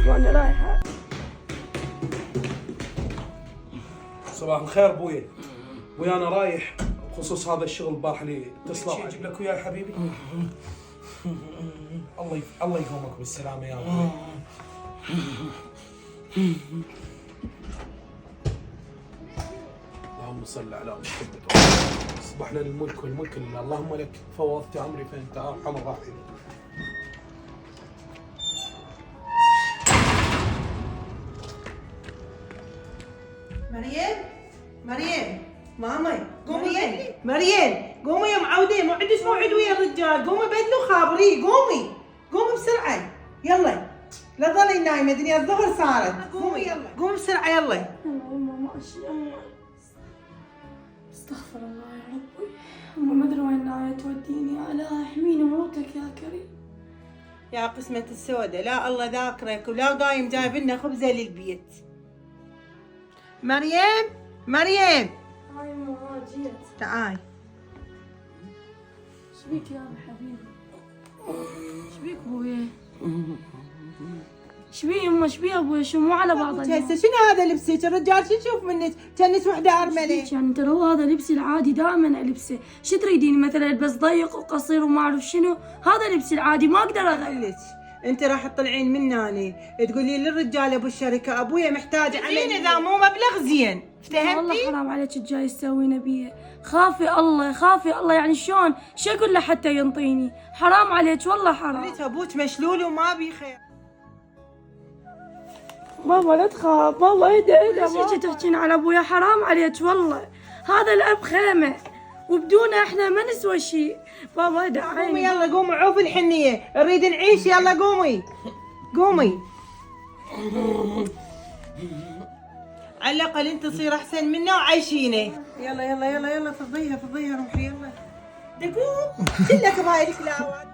بابا انا رايحه. صباح الخير ابوي. ابوي انا رايح بخصوص هذا الشغل البارح اللي اتصلوا اجيب لك وياه يا حبيبي. الله يقومك بالسلامه يا ابوي. اللهم صل على محمد. اصبح لنا الملك والملك لله، اللهم لك فوضت امري فانت ارحم الراحمين. مريم ماما مريم قومي يا معودة، ما عندك موعد ويا الرجال، قومي بدلوا خابريه، قومي بسرعة يلا، لا تظلي نايمة دنيا الظهر صارت، قومي يلا قومي بسرعة يلا. يلا يما ماشي يما. استغفر الله يا ربي. أما ما ادري وين ناوية توديني، يا إلهي احميني موتك يا كريم. يا قسمة السودة، لا الله ذاكرك ولا قايم جايب لنا خبزة للبيت. مريم هاي يما جيت. تعال. شبيك يا حبيبي؟ شبيك ابويا؟ شبيه يما شبيه ابويا؟ شو مو على بعض اليوم؟ هسه شنو هذا لبسك؟ الرجال شو يشوف منك؟ كانك وحده ارمله. يعني ترى هو هذا لبسي العادي، دائما البسه. شو تريديني مثلا البس ضيق وقصير وما اعرف شنو؟ هذا لبسي العادي ما اقدر اغير. انت راح تطلعين من هاني تقولي للرجال ابو الشركه ابويا محتاج عمل اذا مو مبلغ زين، افتهمتي؟ والله حرام عليك الجاي تسوينه بيه. خافي الله يعني شلون؟ شو اقول له حتى ينطيني؟ حرام عليك والله حرام. قلت ابوك مشلول وما بي خير. بابا لا تخاف، بابا اهدى ليش هيك تحكين على ابويا؟ حرام عليك والله، هذا الاب خيمه وبدونه احنا ما نسوى شيء. بابا اهدى عيني. قومي يلا قومي عوفي الحنيه، نريد نعيش يلا قومي. على الاقل انت تصير احسن منا وعايشينه. يلا فضيها روحي يلا. دقوم كلك بايدك لاوات.